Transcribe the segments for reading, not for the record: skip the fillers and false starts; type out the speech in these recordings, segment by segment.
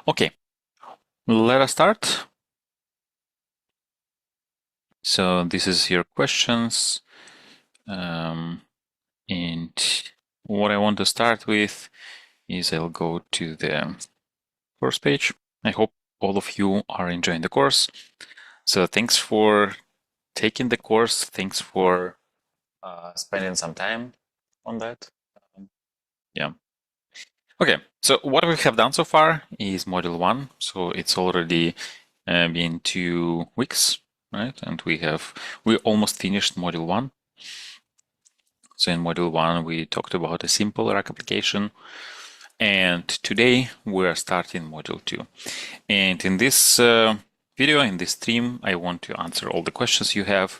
Okay, let us start. So this is your questions. And what I want to start with is I'll go to the course page. I hope all of you are enjoying the course. So thanks for taking the course. Thanks for spending some time on that. Yeah. Okay, so what we have done so far is module 1. So it's already been 2 weeks, right? And we almost finished module 1. So in module 1, we talked about a simple rack application. And today we're starting module 2. And in this video, in this stream, I want to answer all the questions you have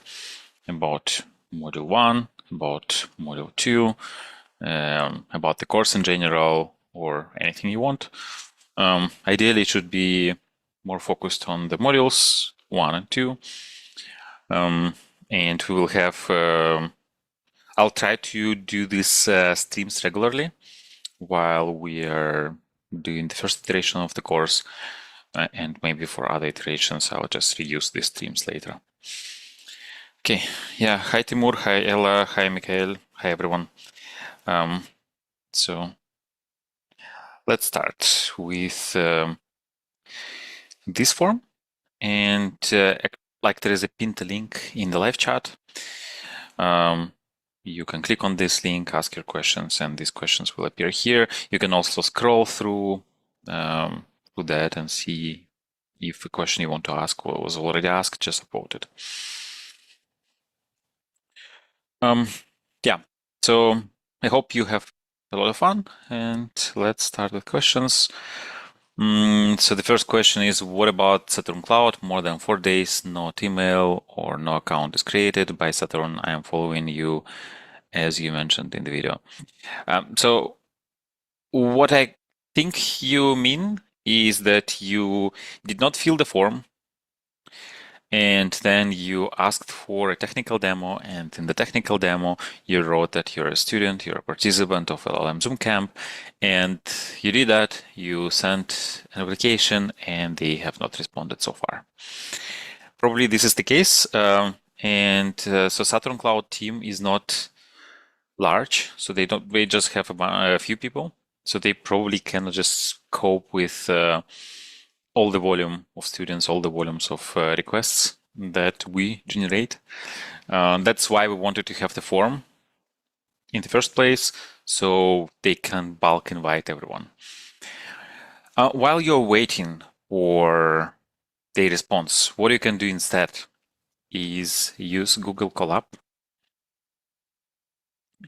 about module 1, about module 2, about the course in general, or anything you want. Ideally, it should be more focused on the modules 1 and 2. And we will have, I'll try to do these streams regularly while we are doing the first iteration of the course. And maybe for other iterations, I'll just reuse these streams later. Okay, yeah, hi Timur, hi Ella, hi Mikhail, hi everyone. So let's start with this form. And like there is a pinned link in the live chat. You can click on this link, ask your questions, and these questions will appear here. You can also scroll through that and see if the question you want to ask was already asked, just upvote it. Yeah, so I hope you have a lot of fun, and let's start with questions. So the first question is, what about Saturn Cloud? More than 4 days, no email or no account is created by Saturn. I am following you as you mentioned in the video. So what I think you mean is that you did not fill the form and then you asked for a technical demo, and in the technical demo you wrote that you're a student, you're a participant of LLM Zoomcamp, and you did that, you sent an application, and they have not responded so far. Probably this is the case, so Saturn Cloud team is not large, so they just have a few people, so they probably cannot just cope with all the volume of students, all the volumes of requests that we generate. That's why we wanted to have the form in the first place, so they can bulk invite everyone. While you're waiting for the response, what you can do instead is use Google Colab.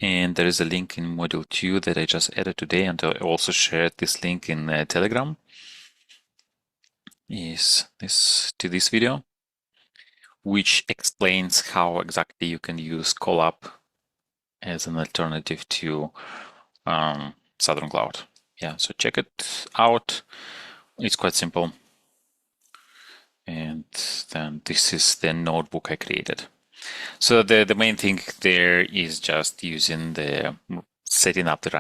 And there is a link in module 2 that I just added today, and I also shared this link in Telegram. Is this to this video, which explains how exactly you can use Colab as an alternative to Saturn Cloud. Yeah, so check it out. It's quite simple. And then this is the notebook I created. So the main thing there is just using the setting up the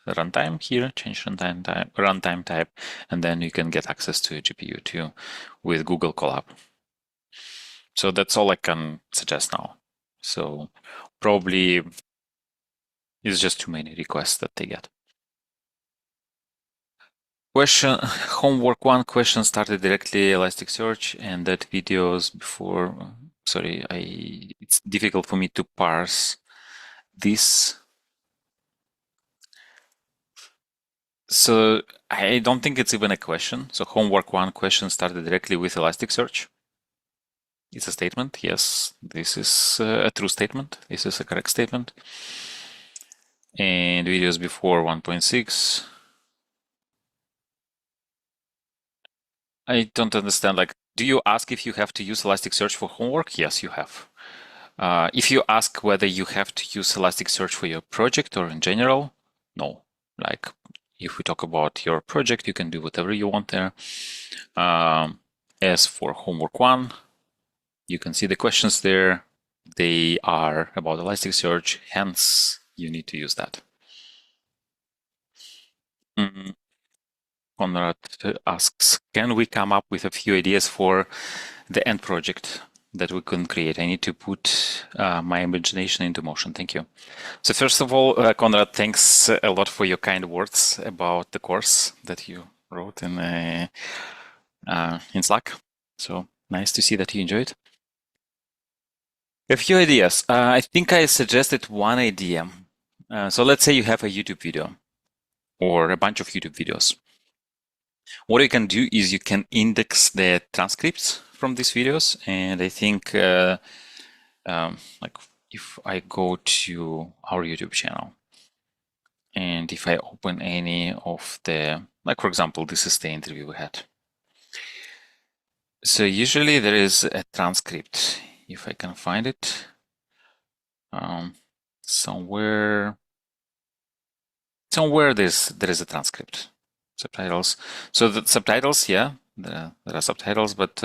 runtime here, change runtime type, and then you can get access to a GPU too with Google Colab. So that's all I can suggest now. So probably it's just too many requests that they get. Question homework 1 question started directly Elasticsearch, and that videos before. Sorry, it's difficult for me to parse this. So I don't think it's even a question. So homework 1 question started directly with Elasticsearch. It's a statement. Yes, this is a true statement. This is a correct statement. And videos before 1.6. I don't understand. Like, do you ask if you have to use Elasticsearch for homework? Yes, you have. If you ask whether you have to use Elasticsearch for your project or in general, no. Like, if we talk about your project, you can do whatever you want there. As for homework 1, you can see the questions there. They are about Elasticsearch, hence you need to use that. Conrad asks, can we come up with a few ideas for the end project that we can create? I need to put my imagination into motion. Thank you. So first of all, Conrad, thanks a lot for your kind words about the course that you wrote in Slack. So nice to see that you enjoyed. A few ideas. I think I suggested one idea. So let's say you have a YouTube video or a bunch of YouTube videos. What you can do is you can index the transcripts from these videos. And I think like if I go to our YouTube channel and if I open any of the, like for example, this is the interview we had. So usually there is a transcript, if I can find it somewhere there is a transcript, subtitles. So the subtitles, yeah, there are subtitles, but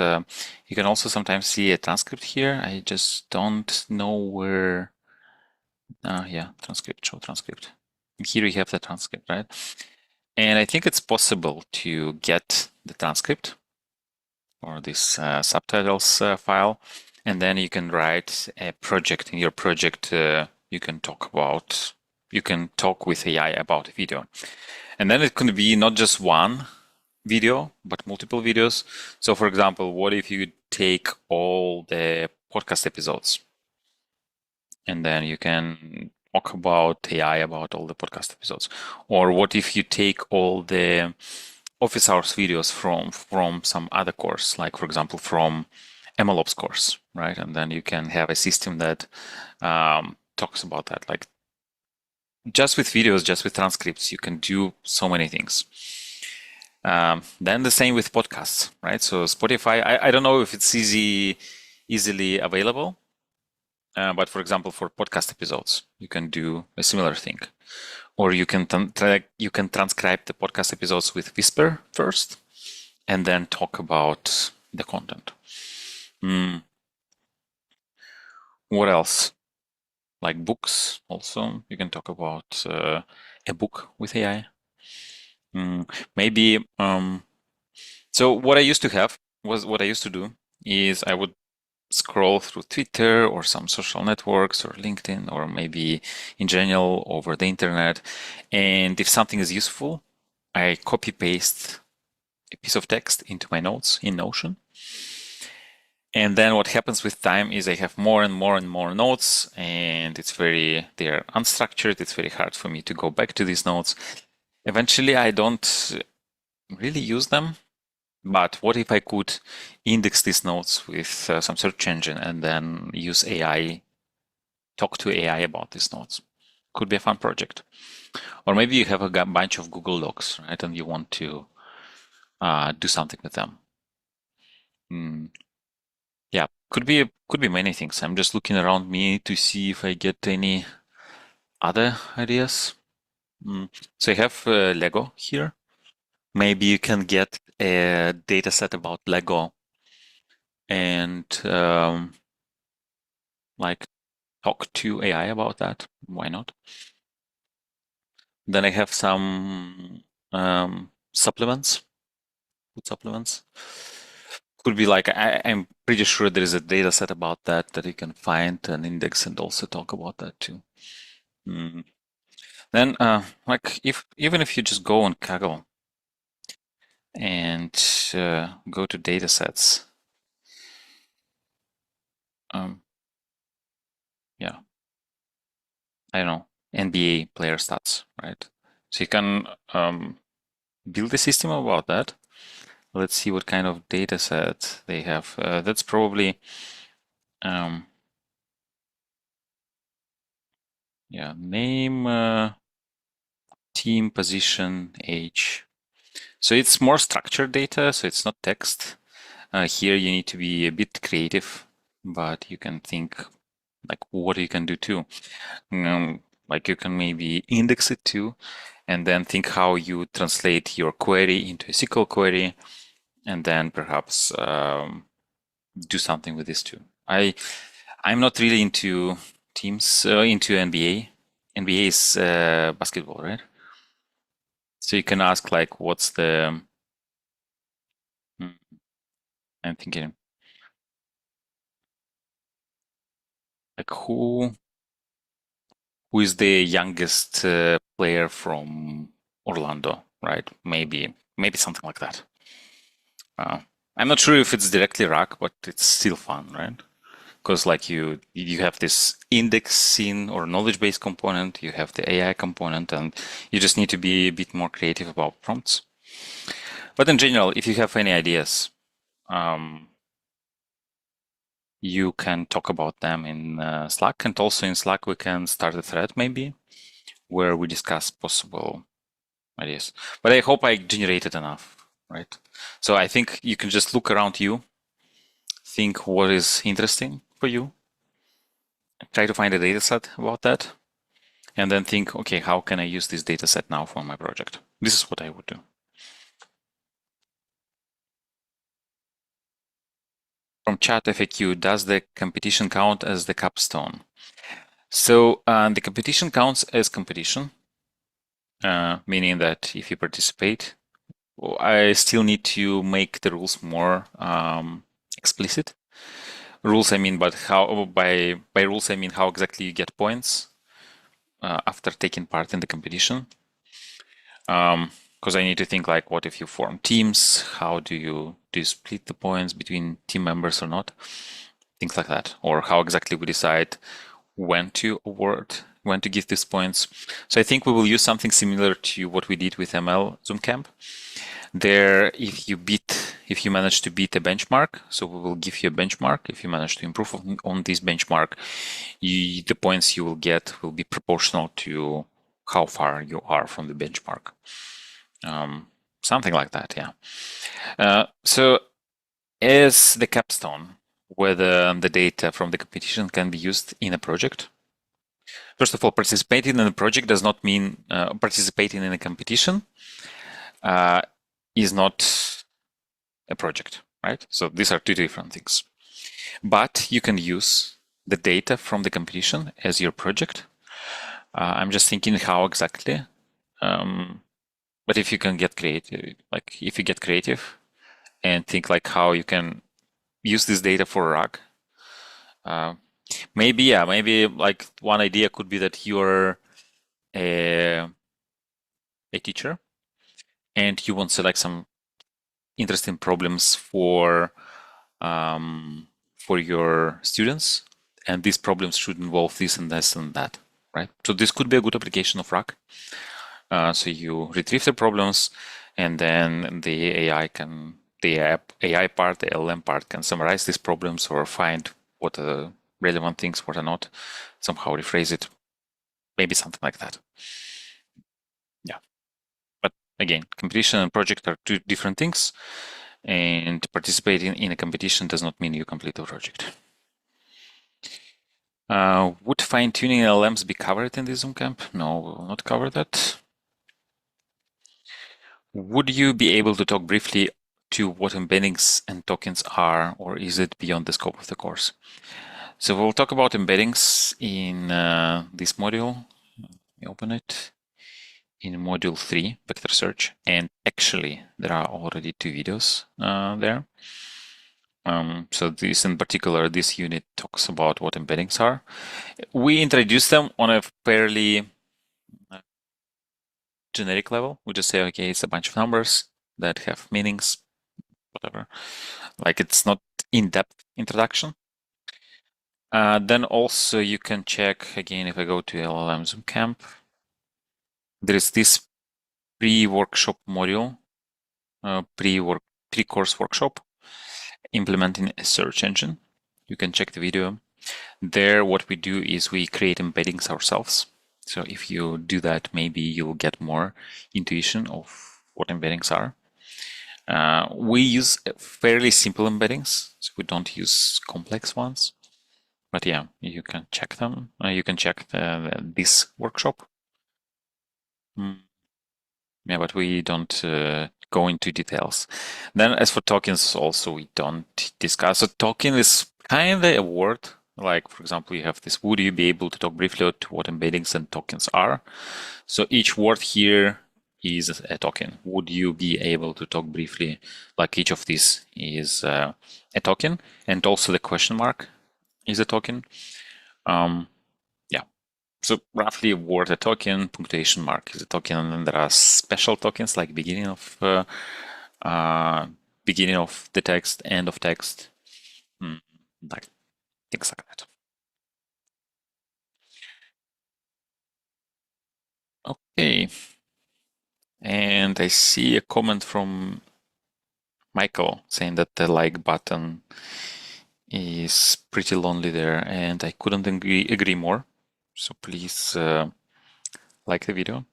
you can also sometimes see a transcript here. I just don't know where. Yeah, transcript, show transcript. And here we have the transcript, right? And I think it's possible to get the transcript or this subtitles file, and then you can write a project. In your project, you can talk with AI about a video. And then it could be not just one video, but multiple videos. So for example, what if you take all the podcast episodes and then you can talk about AI about all the podcast episodes? Or what if you take all the office hours videos from some other course, like for example from MLOps course, right? And then you can have a system that talks about that. Like just with videos, just with transcripts, you can do so many things. Then the same with podcasts, right? So Spotify, I don't know if it's easily available, but for example, for podcast episodes, you can do a similar thing. Or you can transcribe the podcast episodes with Whisper first, and then talk about the content. What else? Like books, also you can talk about a book with AI. Maybe. So what I used to do is I would scroll through Twitter or some social networks or LinkedIn or maybe in general over the internet. And if something is useful, I copy paste a piece of text into my notes in Notion. And then what happens with time is I have more and more and more notes, and they're unstructured. It's very hard for me to go back to these notes. Eventually, I don't really use them. But what if I could index these notes with some search engine and then use AI, talk to AI about these notes? Could be a fun project. Or maybe you have a bunch of Google Docs, right? And you want to do something with them. Yeah, could be many things. I'm just looking around me to see if I get any other ideas. So I have Lego here. Maybe you can get a data set about Lego and like talk to AI about that. Why not? Then I have some supplements, food supplements. Could be like I'm pretty sure there is a data set about that you can find an index and also talk about that too. Then like even if you just go on Kaggle and go to data sets, yeah, I don't know, NBA player stats, right? So you can build a system about that. Let's see what kind of data set they have. That's probably yeah, name, team, position, age. So it's more structured data, so it's not text. Here you need to be a bit creative, but you can think like what you can do too. Like you can maybe index it too, and then think how you translate your query into a SQL query, and then perhaps do something with this too. I'm not really into teams, into NBA. NBA is basketball, right? So you can ask like, what's the I'm thinking, like, who is the youngest player from Orlando, right? Maybe something like that. Uh, I'm not sure if it's directly RAG, but it's still fun, right? Because like you have this indexing or knowledge base component, you have the AI component, and you just need to be a bit more creative about prompts. But in general, if you have any ideas, um, you can talk about them in Slack, and also in Slack we can start a thread maybe where we discuss possible ideas. But I hope I generated enough, right? So I think you can just look around you, think what is interesting for you, try to find a data set about that, and then think, okay, how can I use this data set now for my project? This is what I would do. From chat FAQ, does the competition count as the capstone? So the competition counts as competition, meaning that if you participate, I still need to make the rules more explicit. Rules, I mean, but how by rules I mean how exactly you get points after taking part in the competition. Because I need to think like, what if you form teams? How do you split the points between team members or not? Things like that, or how exactly we decide when to give these points. So I think we will use something similar to what we did with ML Zoomcamp. There, if you manage to beat a benchmark, so we will give you a benchmark. If you manage to improve on this benchmark, the points you will get will be proportional to how far you are from the benchmark. Something like that, yeah. So as the capstone, whether the data from the competition can be used in a project. First of all, participating in a project does not mean participating in a competition is not a project, right? So these are two different things. But you can use the data from the competition as your project. I'm just thinking how exactly. But if you can get creative, like if you get creative and think like how you can use this data for RAG, maybe like one idea could be that you're a teacher and you want to select some interesting problems for your students, and these problems should involve this and this and that, right? So this could be a good application of RAG. So you retrieve the problems, and then the AI part, the LLM part, can summarize these problems or find what are relevant things, what are not, somehow rephrase it, maybe something like that. Yeah, but again, competition and project are two different things, and participating in a competition does not mean you complete the project. Would fine-tuning LLMs be covered in the Zoomcamp? No, we will not cover that. Would you be able to talk briefly to what embeddings and tokens are, or is it beyond the scope of the course? So we'll talk about embeddings in this module. Let me open it. In module 3, vector search, and actually there are already 2 videos there. So this in particular, this unit talks about what embeddings are. We introduce them on a fairly generic level. We just say, okay, it's a bunch of numbers that have meanings, whatever. Like it's not in-depth introduction. Then also you can check, again, if I go to LLM Zoomcamp, there is this pre-workshop module, pre-course workshop, implementing a search engine. You can check the video. There, what we do is we create embeddings ourselves. So if you do that, maybe you'll get more intuition of what embeddings are. We use fairly simple embeddings, so we don't use complex ones. But yeah, you can check them. You can check this workshop. Yeah, but we don't go into details. Then as for tokens, also we don't discuss. So token is kind of a word. Like, for example, you have this, would you be able to talk briefly to what embeddings and tokens are? So each word here is a token? Would you be able to talk briefly, like each of these is a token, and also the question mark is a token? Yeah. So roughly a word a token, punctuation mark is a token, and then there are special tokens like beginning of the text, end of text, like things like that. Okay. And I see a comment from Michael saying that the like button is pretty lonely there, and I couldn't agree more. So please like the video.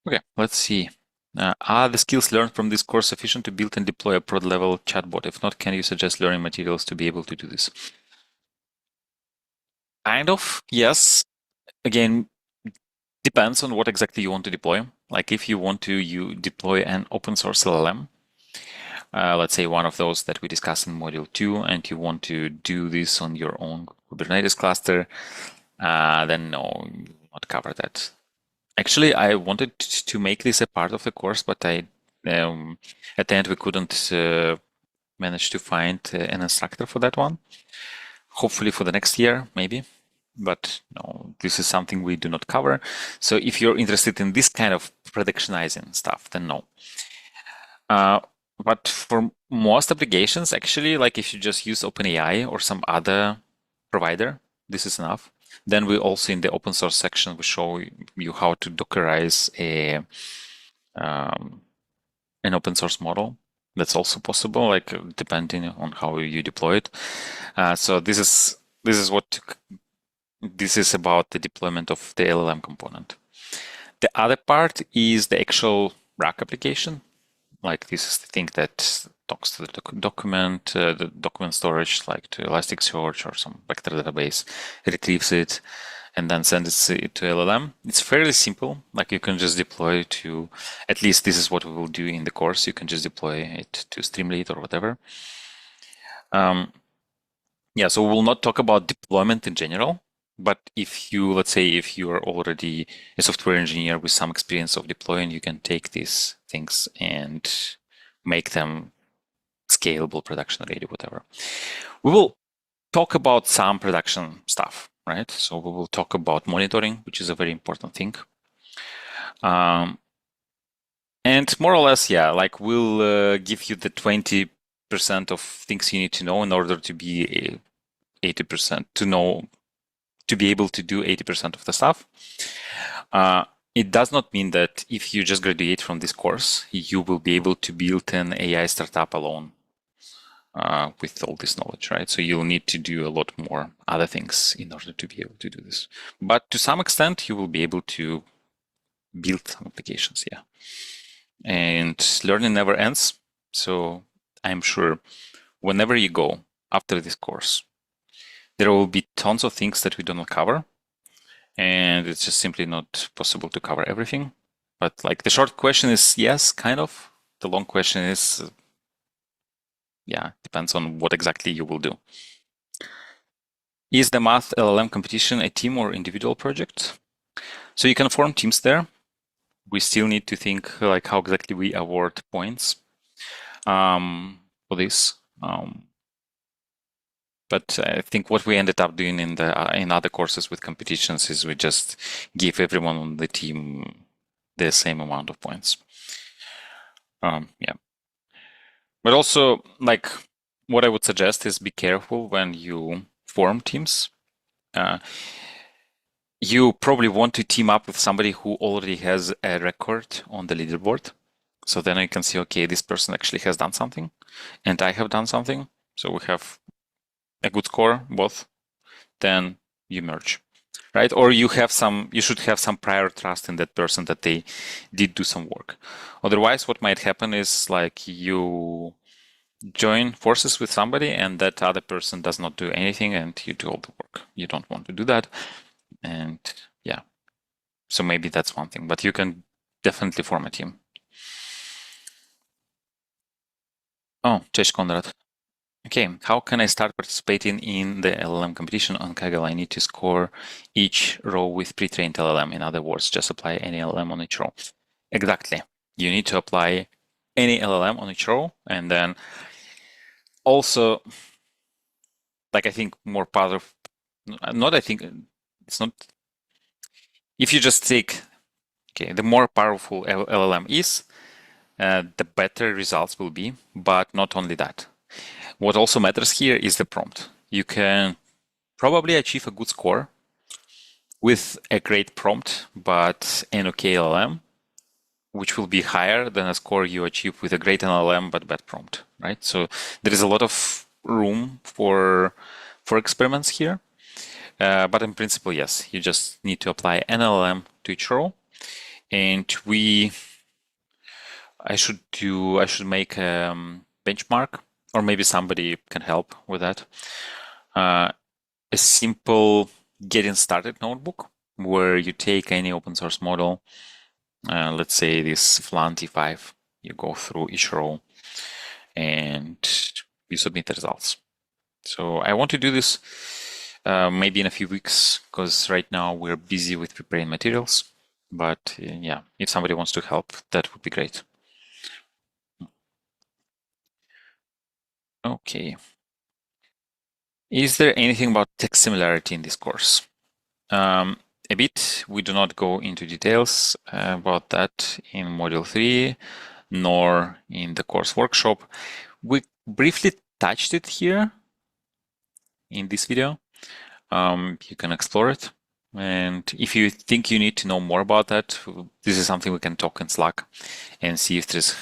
Okay, let's see. Are the skills learned from this course sufficient to build and deploy a prod level chatbot? If not, can you suggest learning materials to be able to do this? Kind of, yes. Again, depends on what exactly you want to deploy. Like if you want to you deploy an open source LLM, let's say one of those that we discussed in module 2, and you want to do this on your own Kubernetes cluster, then no, you will not cover that. Actually, I wanted to make this a part of the course, but at the end we couldn't manage to find an instructor for that one. Hopefully for the next year, maybe. But no, this is something we do not cover. So if you're interested in this kind of productionizing stuff, then no. But for most applications, actually, like if you just use OpenAI or some other provider, this is enough. Then we also in the open source section we show you how to Dockerize an open source model. That's also possible, like depending on how you deploy it. So this is about the deployment of the LLM component. The other part is the actual RAG application. Like this is the thing that talks to the document storage, like to Elasticsearch or some vector database, retrieves it, and then sends it to LLM. It's fairly simple. Like you can just deploy it to, at least this is what we will do in the course. You can just deploy it to Streamlit or whatever. Yeah, so we'll not talk about deployment in general, but let's say if you are already a software engineer with some experience of deploying, you can take these things and make them scalable, production ready, whatever. We will talk about some production stuff, right? So we will talk about monitoring, which is a very important thing. And more or less, yeah, like we'll give you the 20% of things you need to know in order to be 80% to be able to do 80% of the stuff. It does not mean that if you just graduate from this course, you will be able to build an AI startup alone with all this knowledge, right? So you'll need to do a lot more other things in order to be able to do this. But to some extent, you will be able to build some applications, yeah. And learning never ends. So I'm sure whenever you go after this course, there will be tons of things that we do not cover. And it's just simply not possible to cover everything. But like the short question is yes, kind of. The long question is, yeah, depends on what exactly you will do. Is the math LLM competition a team or individual project? So you can form teams there. We still need to think like how exactly we award points for this. But I think what we ended up doing in other courses with competitions is we just give everyone on the team the same amount of points. Yeah. But also, like, what I would suggest is be careful when you form teams. You probably want to team up with somebody who already has a record on the leaderboard. So then I can see, okay, this person actually has done something and I have done something. So we have a good score, both. Then you merge, right? Or you should have some prior trust in that person that they did do some work. Otherwise, what might happen is like you join forces with somebody and that other person does not do anything and you do all the work. You don't want to do that. And yeah, so maybe that's one thing, but you can definitely form a team. Oh, cześć Konrad. Okay, how can I start participating in the LLM competition on Kaggle? I need to score each row with pre-trained LLM. In other words, just apply any LLM on each row. Exactly. You need to apply any LLM on each row, and then also, like I think more part of, not I think, it's not, if you just take, okay, the more powerful LLM is, the better results will be, but not only that. What also matters here is the prompt. You can probably achieve a good score with a great prompt, but an okay LLM, which will be higher than a score you achieve with a great LLM but bad prompt, right? So there is a lot of room for experiments here. But in principle, yes, you just need to apply an LLM to each row, and I should make a benchmark, or maybe somebody can help with that. A simple getting started notebook where you take any open source model, let's say this Flan T5, you go through each row and you submit the results. So I want to do this maybe in a few weeks, because right now we're busy with preparing materials. But yeah, if somebody wants to help, that would be great. Okay. Is there anything about text similarity in this course? A bit. We do not go into details about that in Module 3, nor in the course workshop. We briefly touched it here in this video. You can explore it. And if you think you need to know more about that, this is something we can talk in Slack and see if there's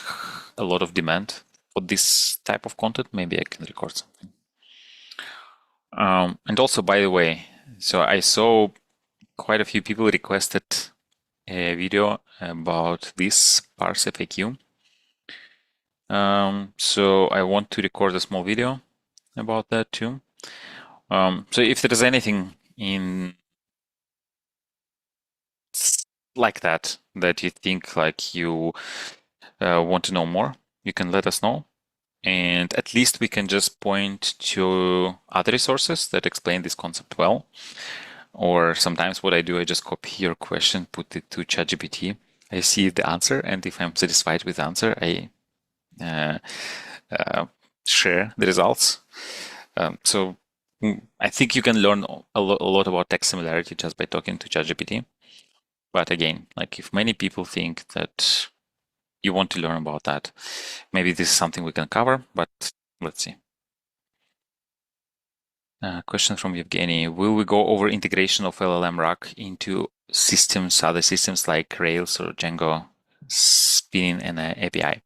a lot of demand for this type of content. Maybe I can record something. And also, by the way, so I saw quite a few people requested a video about this parse FAQ. So I want to record a small video about that too. So if there is anything in like that you think like you want to know more, you can let us know. And at least we can just point to other resources that explain this concept well. Or sometimes what I do, I just copy your question, put it to ChatGPT. I see the answer, and if I'm satisfied with the answer, I share the results. So I think you can learn a lot about text similarity just by talking to ChatGPT. But again, like if many people think that you want to learn about that, maybe this is something we can cover, but let's see. Question from Evgeny. Will we go over integration of LLM RAG into systems, other systems like Rails or Django spinning an API?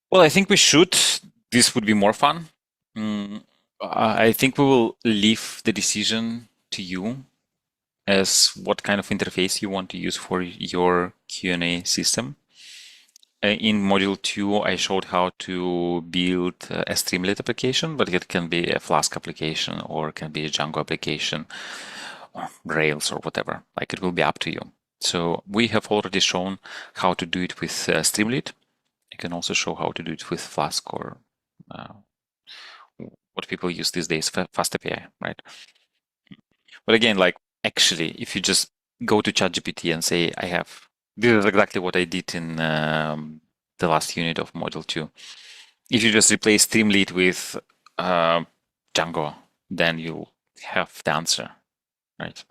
Well, I think we should. This would be more fun. I think we will leave the decision to you as what kind of interface you want to use for your Q&A system. In module 2, I showed how to build a Streamlit application, but it can be a Flask application or it can be a Django application, or Rails or whatever. Like it will be up to you. So we have already shown how to do it with Streamlit. You can also show how to do it with Flask or what people use these days, Fast API, right? But again, like actually, if you just go to ChatGPT and say, this is exactly what I did in the last unit of Module 2. If you just replace Streamlit with Django, then you have the answer, right?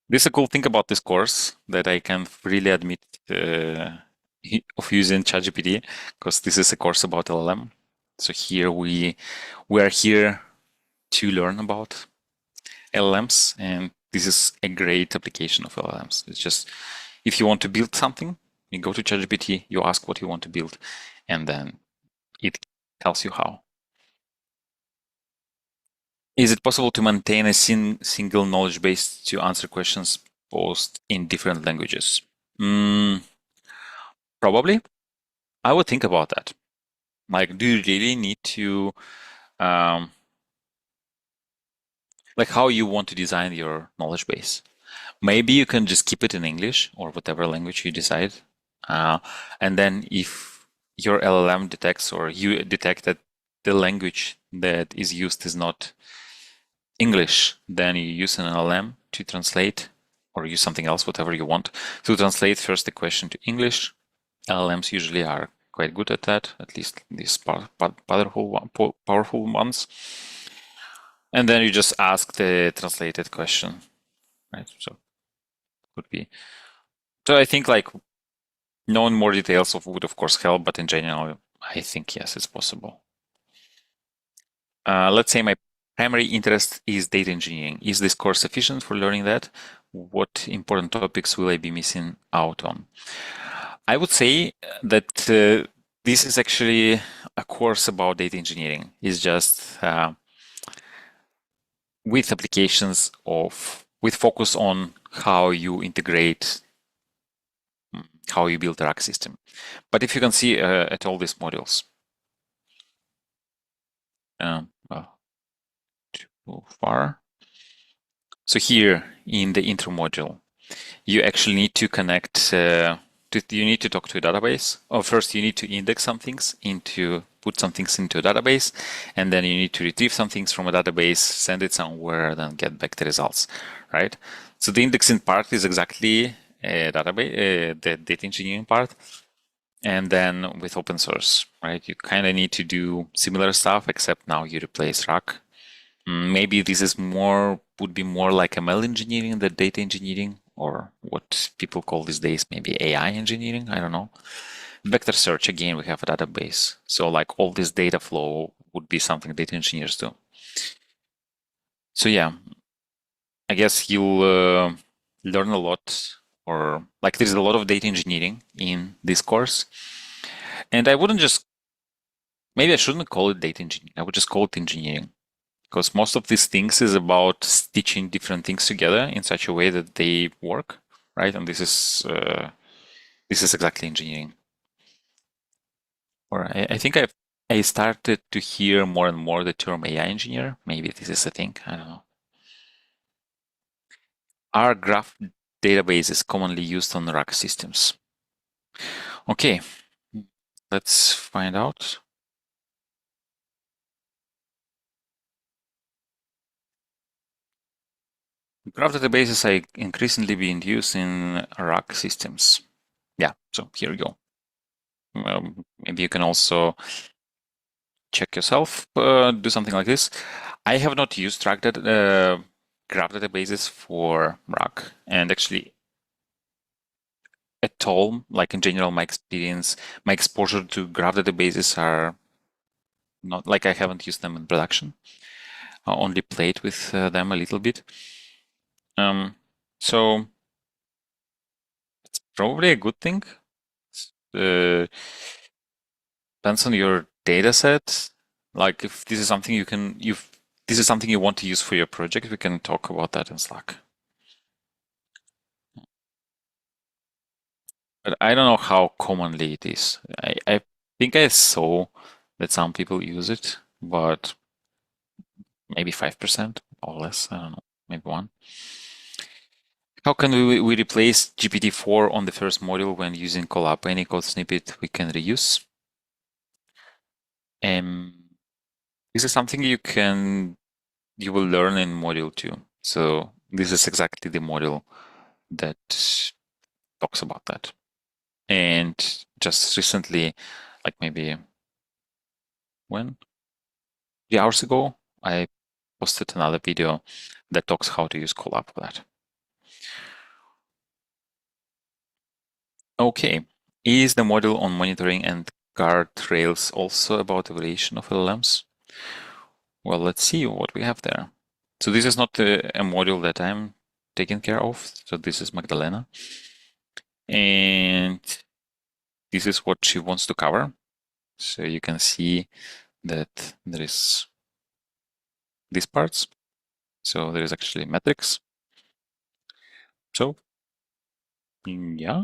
This is a cool thing about this course that I can really admit of using ChatGPT, because this is a course about LLM. So here we are here to learn about LLMs, and this is a great application of LLMs. It's just, if you want to build something, you go to ChatGPT, you ask what you want to build, and then it tells you how. Is it possible to maintain a single knowledge base to answer questions posed in different languages? Probably. I would think about that. Like, do you really need to, like how you want to design your knowledge base? Maybe you can just keep it in English or whatever language you decide. And then if your LLM detects, or you detect that the language that is used is not English, then you use an LLM to translate, or use something else, whatever you want, to translate first the question to English. LLMs usually are quite good at that, at least these powerful ones. And then you just ask the translated question, right? So could be. So I think like knowing more details would of course help, but in general, I think yes, it's possible. Let's say my primary interest is data engineering. Is this course sufficient for learning that? What important topics will I be missing out on? I would say that this is actually a course about data engineering. It's just with applications with focus on how you integrate, how you build a rack system. But if you can see at all these modules, well, too far. So here in the intro module, you actually need to connect, you need to talk to a database. Or first you need to index some things put some things into a database, and then you need to retrieve some things from a database, send it somewhere, then get back the results, right? So the indexing part is exactly a database, the data engineering part. And then with open source, right, you kind of need to do similar stuff, except now you replace rack. Maybe this is would be more like ML engineering than data engineering, or what people call these days maybe AI engineering. I don't know. Vector search, again, we have a database. So like all this data flow would be something data engineers do. So yeah, I guess you'll learn a lot, or like there's a lot of data engineering in this course. And maybe I shouldn't call it data engineering. I would just call it engineering, because most of these things is about stitching different things together in such a way that they work, right? And this is exactly engineering. Or I think I started to hear more and more the term AI engineer. Maybe this is a thing. I don't know. Are graph databases commonly used on rack systems? Okay, let's find out. Graph databases are increasingly being used in rack systems. Yeah, so here we go. Maybe you can also check yourself, do something like this. I have not used graph databases for rack, and actually at all, like in general, my experience, my exposure to graph databases are not like I haven't used them in production. I only played with them a little bit. So it's probably a good thing. Uh, Depends on your data set. Like if this is something this is something you want to use for your project, we can talk about that in Slack. But I don't know how commonly it is. I think I saw that some people use it, but maybe 5% or less. I don't know, maybe one. How can we replace GPT-4 on the first module when using Colab? Any code snippet we can reuse? This is something you will learn in module 2. So this is exactly the module that talks about that. And just recently, like maybe 3 hours ago, I posted another video that talks how to use Colab for that. Okay, is the module on monitoring and guardrails also about evaluation of LLMs? Well, let's see what we have there. So this is not a module that I'm taking care of. So this is Magdalena. And this is what she wants to cover. So you can see that there is these parts. So there is actually metrics. So yeah.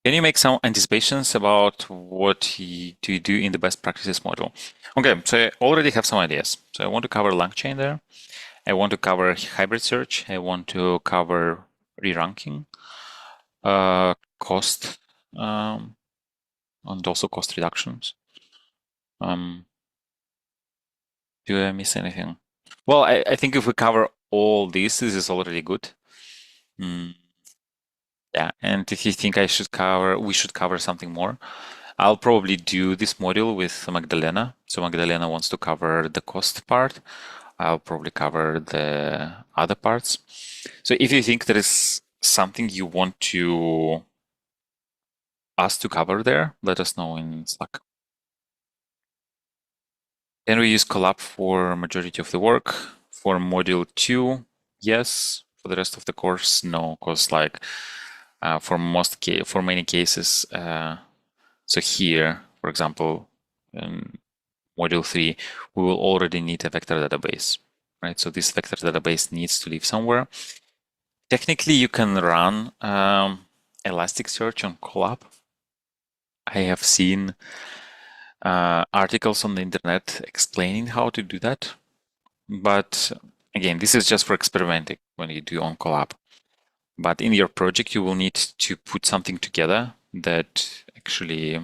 Can you make some anticipations about what you do in the best practices module? Okay, so I already have some ideas. So I want to cover LangChain there. I want to cover hybrid search. I want to cover re-ranking, cost. and also cost reductions. Do I miss anything? Well, I think if we cover all this is already good. Yeah, and if you think we should cover something more, I'll probably do this module with Magdalena. So Magdalena wants to cover the cost part. I'll probably cover the other parts. So if you think there is something you want us to cover there, let us know in Slack. Can we use Collab for majority of the work? For module 2, yes. For the rest of the course, no, because for many cases, so here, for example, in module 3, we will already need a vector database, right? So this vector database needs to live somewhere. Technically, you can run Elasticsearch on Collab. I have seen articles on the internet explaining how to do that. But again, this is just for experimenting when you do on Collab. But in your project, you will need to put something together that actually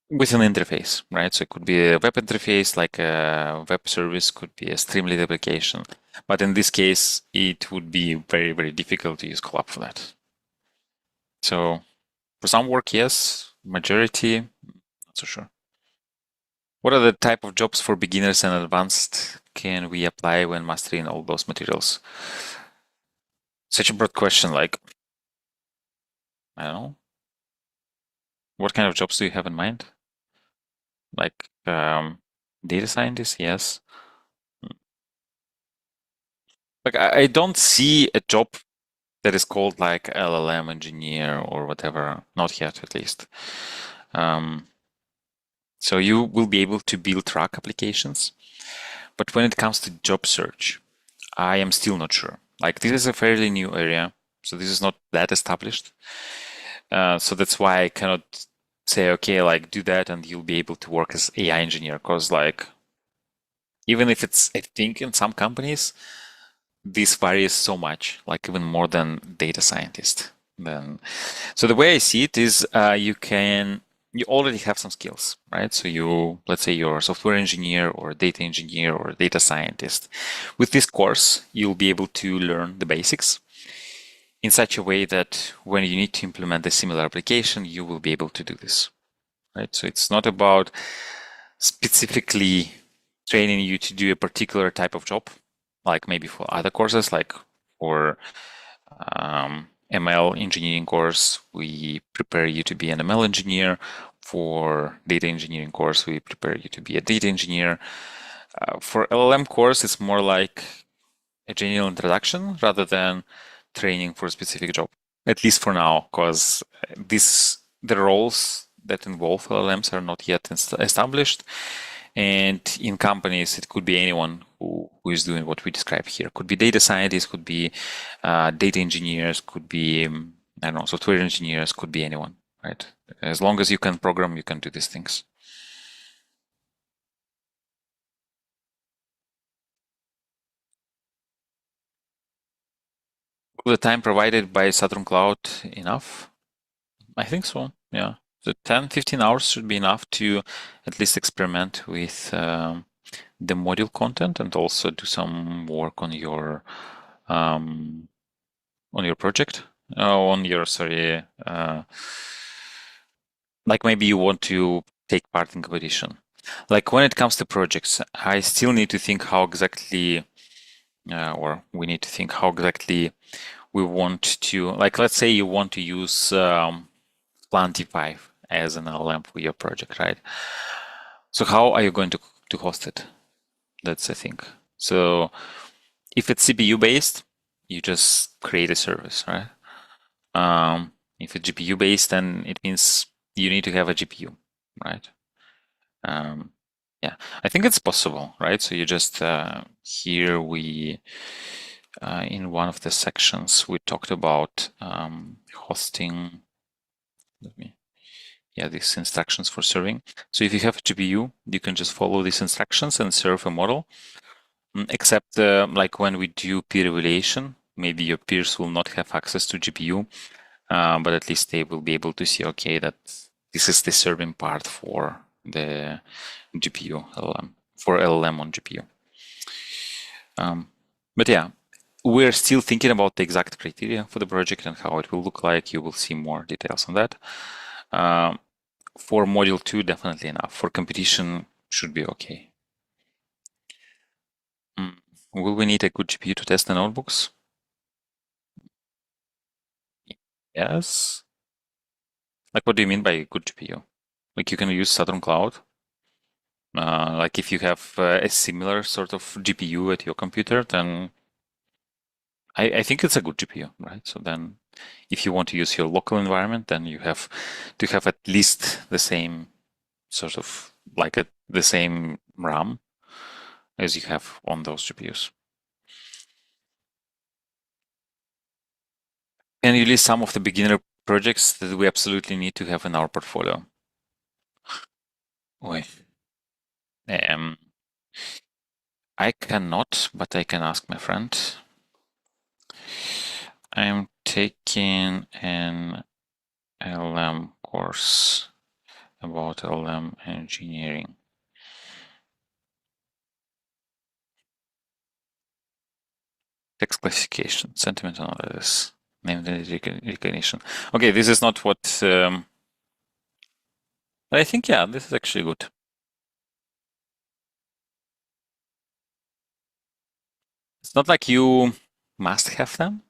with an interface, right? So it could be a web interface, like a web service, could be a Streamlit application. But in this case, it would be very, very difficult to use Collab for that. So for some work, yes. Majority, not so sure. What are the type of jobs for beginners and advanced can we apply when mastering all those materials? Such a broad question, like, I don't know. What kind of jobs do you have in mind? Like data scientist, yes. Like I don't see a job that is called like LLM engineer or whatever, not yet at least. So you will be able to build track applications, but when it comes to job search, I am still not sure. Like this is a fairly new area, so this is not that established. So that's why I cannot say, okay, like do that and you'll be able to work as AI engineer. Because like, even if it's, I think in some companies, this varies so much, like even more than data scientist. Then, so the way I see it is, you already have some skills, right? So let's say you're a software engineer or a data engineer or a data scientist. With this course, you'll be able to learn the basics in such a way that when you need to implement a similar application, you will be able to do this, right? So it's not about specifically training you to do a particular type of job, like maybe for other courses, like for ML engineering course, we prepare you to be an ML engineer. For data engineering course, we prepare you to be a data engineer. For LLM course, it's more like a general introduction rather than training for a specific job, at least for now, because the roles that involve LLMs are not yet established. And in companies, it could be anyone who is doing what we describe here. Could be data scientists, could be data engineers, could be, I don't know, software engineers, could be anyone, right? As long as you can program, you can do these things. The time provided by Saturn Cloud enough? I think so, yeah. The 10, 15 hours should be enough to at least experiment with the module content and also do some work on your project. Like maybe you want to take part in competition. Like when it comes to projects, I still need to think how exactly, or we need to think how exactly we want to, like, let's say you want to use Plantify as an LLM for your project, right? So how are you going to host it? That's the thing. So if it's CPU based, you just create a service, right? If it's GPU based, then it means you need to have a GPU, right? Yeah, I think it's possible, right? So you just here we in one of the sections we talked about hosting. These instructions for serving. So if you have a GPU, you can just follow these instructions and serve a model. Except like when we do peer evaluation, maybe your peers will not have access to GPU. but at least they will be able to see, okay, that this is the serving part for the GPU LLM, for LLM on GPU. But yeah, we're still thinking about the exact criteria for the project and how it will look like. You will see more details on that. For module 2, definitely enough. For competition, should be okay. Will we need a good GPU to test the notebooks? Yes. Like, what do you mean by good GPU? Like, you can use Saturn Cloud. Like, if you have a similar sort of GPU at your computer, then I think it's a good GPU, right? So then, if you want to use your local environment, then you have to have at least the same sort of like the same RAM as you have on those GPUs. Can you list some of the beginner projects that we absolutely need to have in our portfolio? Oi. I cannot, but I can ask my friend. I'm taking an LLM course about LLM engineering. Text classification, sentiment analysis, name recognition. Okay, this is not what. I think, yeah, this is actually good. It's not like you must have them,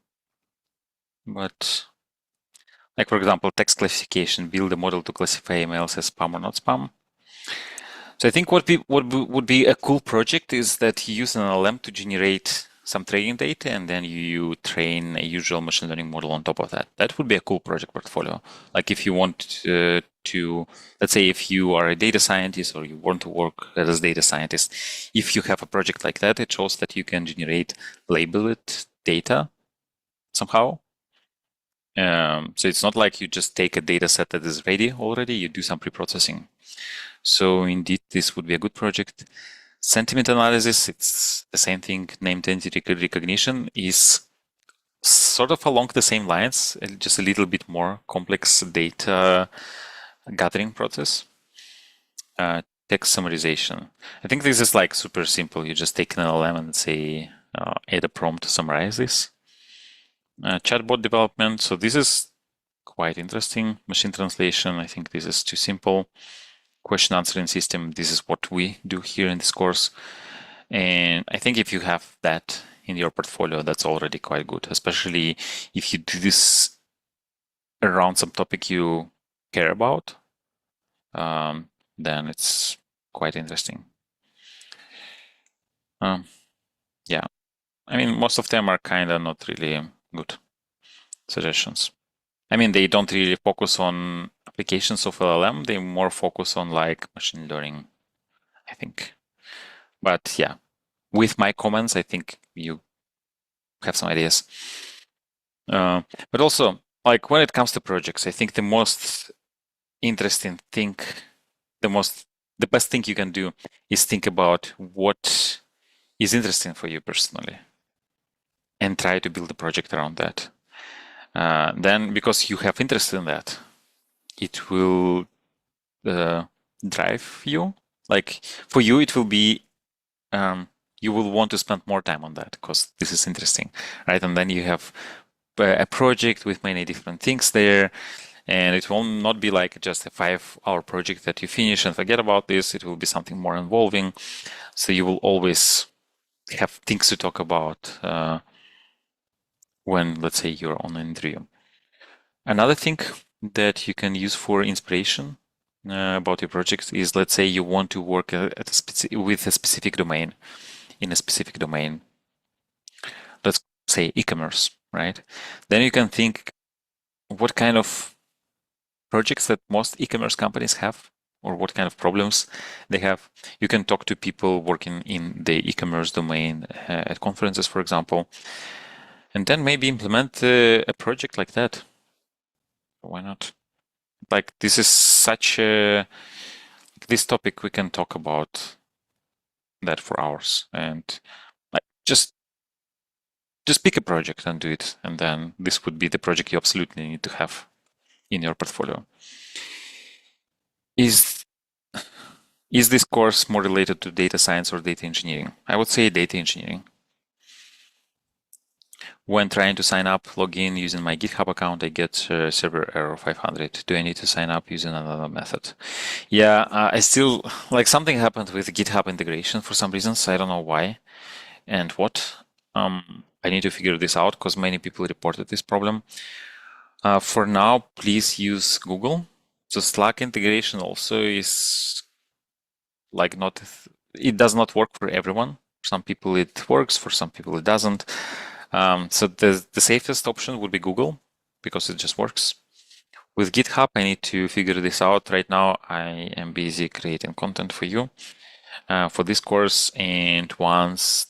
but like, for example, text classification, build a model to classify emails as spam or not spam. So I think what would be a cool project is that you use an LLM to generate some training data, and then you train a usual machine learning model on top of that. That would be a cool project portfolio. Like if you want to, let's say if you are a data scientist or you want to work as a data scientist, if you have a project like that, it shows that you can generate labeled data somehow. So it's not like you just take a data set that is ready already, you do some pre-processing. So indeed, this would be a good project. Sentiment analysis, it's the same thing. Named entity recognition is sort of along the same lines, just a little bit more complex data gathering process. Text summarization. I think this is like super simple. You just take an LLM and say, add a prompt to summarize this. Chatbot development. So this is quite interesting. Machine translation. I think this is too simple. Question answering system. This is what we do here in this course. And I think if you have that in your portfolio, that's already quite good, especially if you do this around some topic you care about, then it's quite interesting. Yeah, I mean, most of them are kind of not really good suggestions. I mean, they don't really focus on applications of LLM. They more focus on like machine learning, I think. But yeah, with my comments, I think you have some ideas. But also, like when it comes to projects, I think the most interesting thing, the best thing you can do is think about what is interesting for you personally and try to build a project around that. Then, because you have interest in that, it will drive you. Like for you, it will be you will want to spend more time on that because this is interesting, right? And then you have a project with many different things there, and it will not be like just a 5-hour project that you finish and forget about this. It will be something more involving. So you will always have things to talk about when, let's say, you're on an interview. Another thing that you can use for inspiration about your project is, let's say, you want to work with a specific domain, in a specific domain. Let's say e-commerce, right? Then you can think what kind of projects that most e-commerce companies have or what kind of problems they have. You can talk to people working in the e-commerce domain at conferences, for example, and then maybe implement a project like that. Why not? Like this is such a this topic we can talk about, that for hours, and like just just pick a project and do it. And then this would be the project you absolutely need to have in your portfolio. Is this course more related to data science or data engineering? I would say data engineering. When trying to sign up, log in using my GitHub account, I get server error 500. Do I need to sign up using another method? Yeah, I still, like something happened with GitHub integration for some reasons. I don't know why and what. I need to figure this out because many people reported this problem. For now, please use Google. So Slack integration also is like not, it does not work for everyone. For some people it works, for some people it doesn't. So the safest option would be Google because it just works. With GitHub, I need to figure this out. Right now, I am busy creating content for you for this course, and once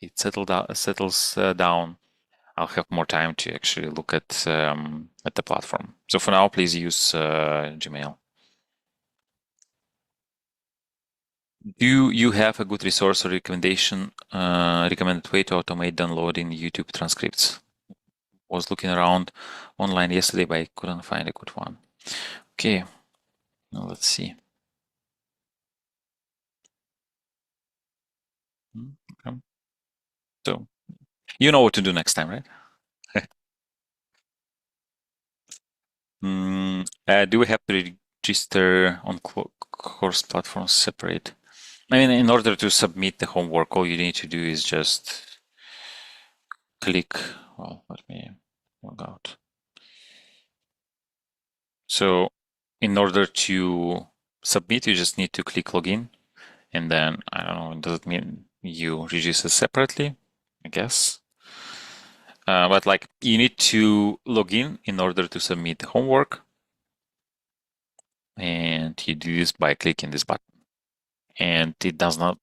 it settles down, I'll have more time to actually look at the platform. So for now, please use Gmail. Do you have a good resource or recommended way to automate downloading YouTube transcripts? Was looking around online yesterday, but I couldn't find a good one. Okay, now let's see. Okay. So you know what to do next time, right? Do we have to register on course platforms separate? I mean, in order to submit the homework, all you need to do is just click. Well, let me log out. So in order to submit, you just need to click login. And then, I don't know, does it mean you register separately? I guess. But like you need to log in order to submit the homework. And you do this by clicking this button. And it does not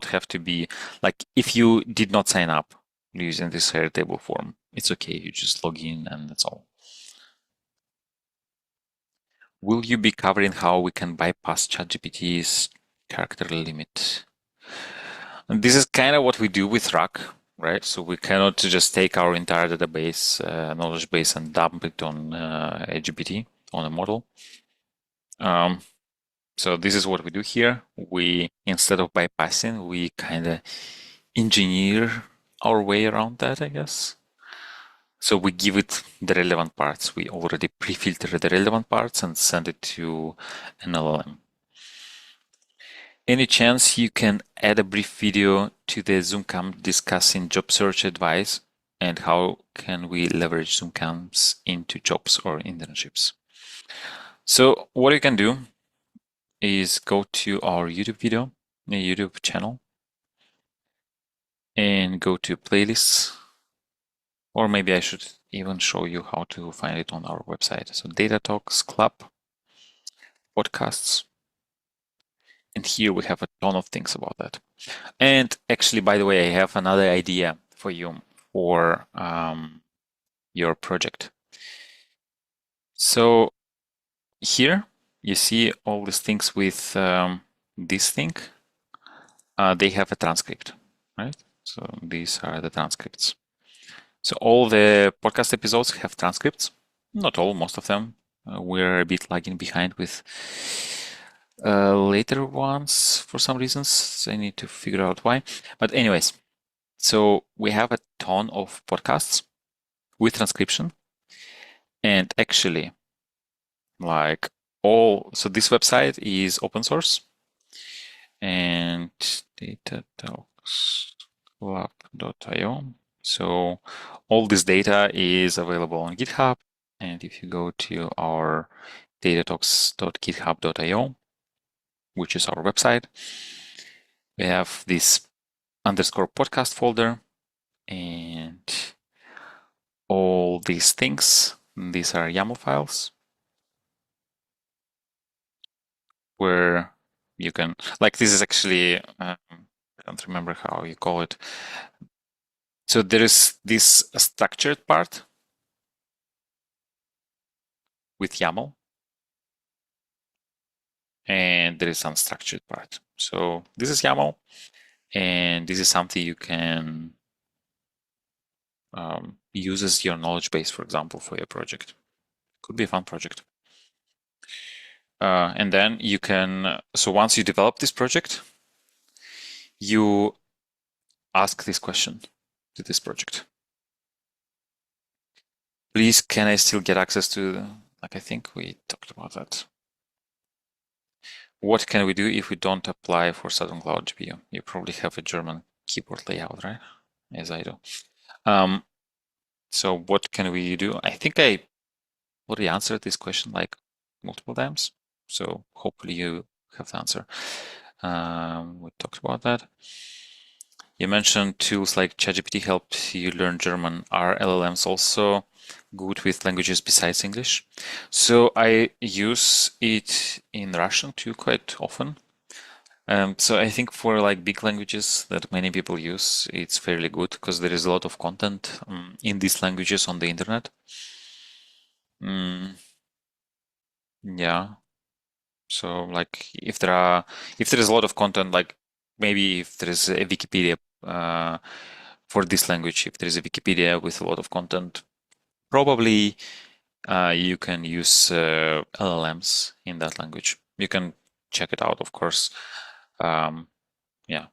have to be like if you did not sign up using this Airtable form, it's okay. You just log in and that's all. Will you be covering how we can bypass ChatGPT's character limit? And this is kind of what we do with RAC, right? So we cannot just take our entire database, knowledge base, and dump it on a GPT, on a model. So this is what we do here. We, instead of bypassing, we kind of engineer our way around that, I guess. So we give it the relevant parts. We already pre-filter the relevant parts and send it to an LLM. Any chance you can add a brief video to the Zoomcamp discussing job search advice and how can we leverage Zoomcamps into jobs or internships? So what you can do is go to our YouTube video, the YouTube channel, and go to playlists, or maybe I should even show you how to find it on our website. So Data Talks Club, podcasts, and here we have a ton of things about that. And actually, by the way, I have another idea for you for your project. So here you see all these things with this thing. They have a transcript, right? So these are the transcripts. So all the podcast episodes have transcripts. Not all, most of them. We're a bit lagging behind with later ones for some reasons. So I need to figure out why. But anyways, so we have a ton of podcasts with transcription. And actually, like so this website is open source. And datatalksclub.io. So all this data is available on GitHub. And if you go to our datatalks.github.io, which is our website, we have this underscore podcast folder and all these things. These are YAML files where you can, like this is actually, I don't remember how you call it. So there is this structured part with YAML, and there is unstructured part. So this is YAML, and this is something you can uses your knowledge base, for example, for your project. Could be a fun project. And then you can, so once you develop this project, you ask this question to this project. Please, can I still get access to, like, I think we talked about that. What can we do if we don't apply for Saturn Cloud GPU? You probably have a German keyboard layout, right? As I do. So what can we do? I think I already answered this question like multiple times. So hopefully you have the answer. We talked about that. You mentioned tools like ChatGPT helped you learn German. Are LLMs also good with languages besides English? So I use it in Russian too quite often. So I think for like big languages that many people use, it's fairly good because there is a lot of content in these languages on the internet. Yeah. So like if there is a lot of content, like maybe if there is a Wikipedia for this language, if there is a Wikipedia with a lot of content, probably you can use LLMs in that language. You can check it out, of course. Yeah.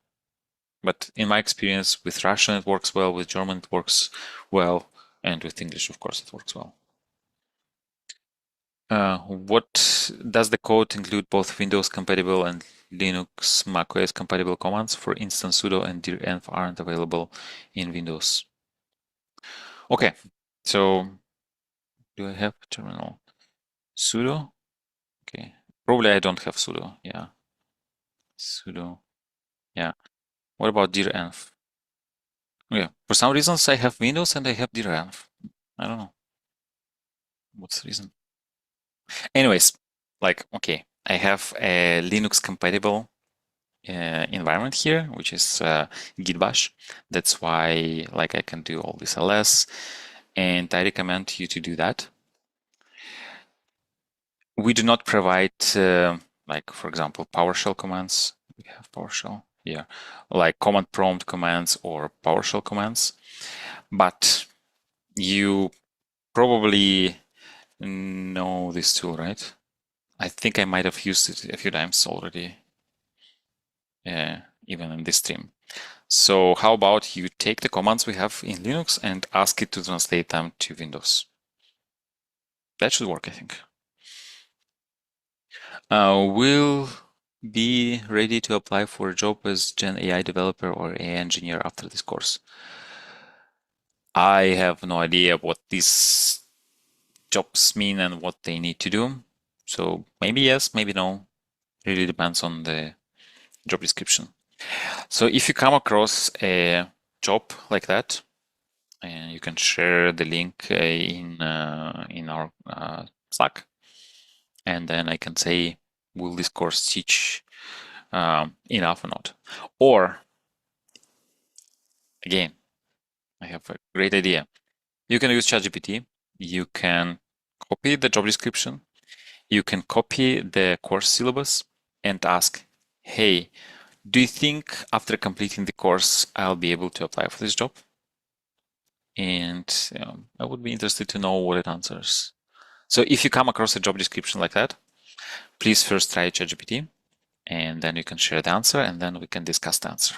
But in my experience with Russian, it works well. With German, it works well. And with English, of course, it works well. What does the code include both Windows compatible and Linux macOS compatible commands? For instance, sudo and direnv aren't available in Windows. Okay, so do I have terminal? Sudo? Okay, probably I don't have sudo. Yeah, sudo. Yeah. What about direnv? Yeah, for some reasons I have Windows and I have direnv. I don't know what's the reason. Anyways, like, okay, I have a Linux compatible environment here, which is Git bash. That's why like I can do all this ls, and I recommend you to do that. We do not provide like, for example, PowerShell commands. We have PowerShell here, like command prompt commands or PowerShell commands, but you probably know this tool, right? I think I might have used it a few times already, even in this stream. So how about you take the commands we have in Linux and ask it to translate them to Windows? That should work, I think. Will be ready to apply for a job as Gen AI developer or AI engineer after this course? I have no idea what these jobs mean and what they need to do. So maybe yes, maybe no. Really depends on the job description. So if you come across a job like that, and you can share the link in our Slack, and then I can say, will this course teach enough or not? Or again, I have a great idea. You can use ChatGPT. You can copy the job description. You can copy the course syllabus and ask, hey, do you think after completing the course, I'll be able to apply for this job? And I would be interested to know what it answers. So if you come across a job description like that, please first try ChatGPT, and then you can share the answer, and then we can discuss the answer.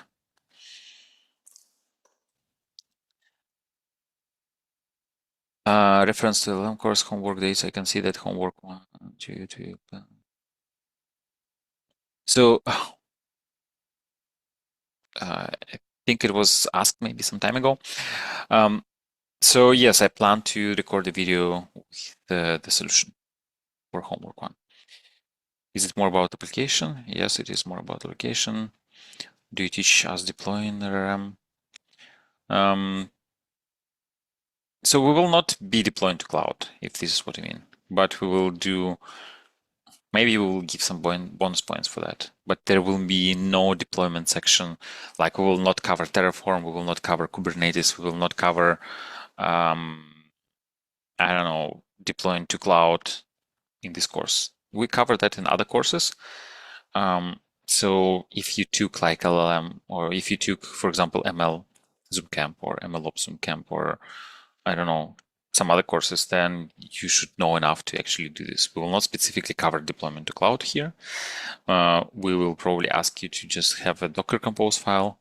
Reference to the LLM course homework dates. I can see that homework 1, 2, 2. So I think it was asked maybe some time ago. So yes, I plan to record a video with the solution for homework 1. Is it more about application? Yes, it is more about application. Do you teach us deploying LLM? So we will not be deploying to cloud, if this is what you mean, but we will do, maybe we will give some bonus points for that, but there will be no deployment section. Like we will not cover Terraform, we will not cover Kubernetes, we will not cover, I don't know, deploying to cloud in this course. We cover that in other courses. So if you took like LLM, or if you took, for example, ML, Zoomcamp or MLOps Zoomcamp or I don't know, some other courses, then you should know enough to actually do this. We will not specifically cover deployment to cloud here. We will probably ask you to just have a Docker Compose file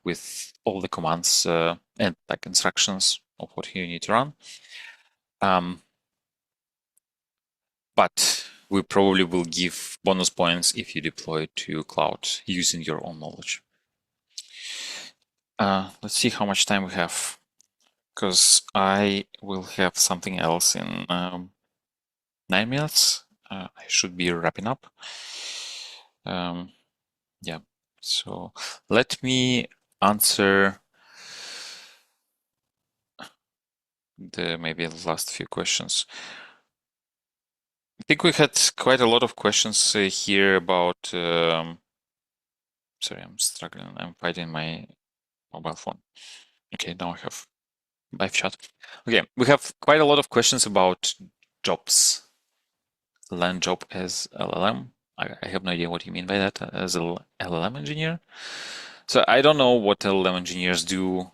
with all the commands and like instructions of what you need to run. But we probably will give bonus points if you deploy to cloud using your own knowledge. Let's see how much time we have, because I will have something else in 9 minutes. I should be wrapping up. Yeah, so let me answer maybe the last few questions. I think we had quite a lot of questions here about. Sorry, I'm struggling. I'm finding my mobile phone. Okay, now I have live chat. Okay, we have quite a lot of questions about jobs. Land job as LLM. I have no idea what you mean by that as a LLM engineer. So I don't know what LLM engineers do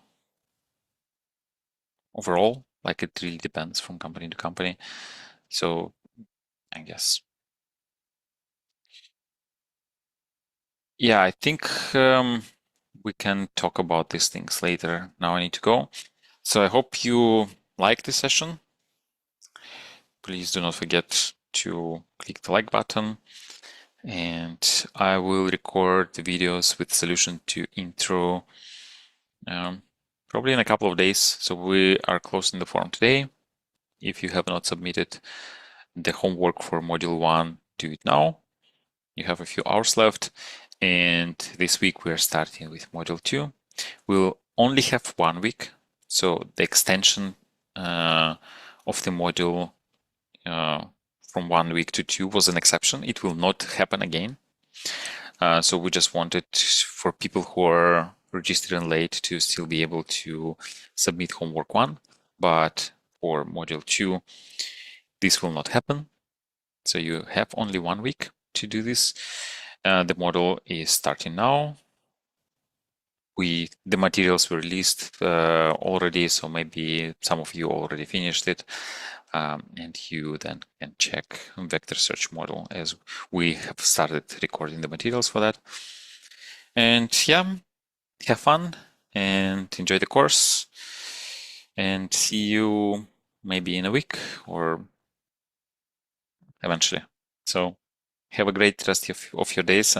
overall. Like it really depends from company to company. So I guess. Yeah, I think we can talk about these things later. Now I need to go. So I hope you like this session. Please do not forget to click the like button. And I will record the videos with solution to intro probably in a couple of days. So we are closing the form today. If you have not submitted the homework for module 1, do it now. You have a few hours left. And this week we are starting with module 2. We'll only have 1 week. So the extension of the module from 1 week to 2 was an exception. It will not happen again. So we just wanted for people who are registered late to still be able to submit homework 1, but for module 2, this will not happen. So you have only 1 week to do this. The model is starting now. The materials were released already, so maybe some of you already finished it. And you then can check vector search model as we have started recording the materials for that. And yeah, have fun and enjoy the course, and see you maybe in a week or eventually. So have a great rest of your days, and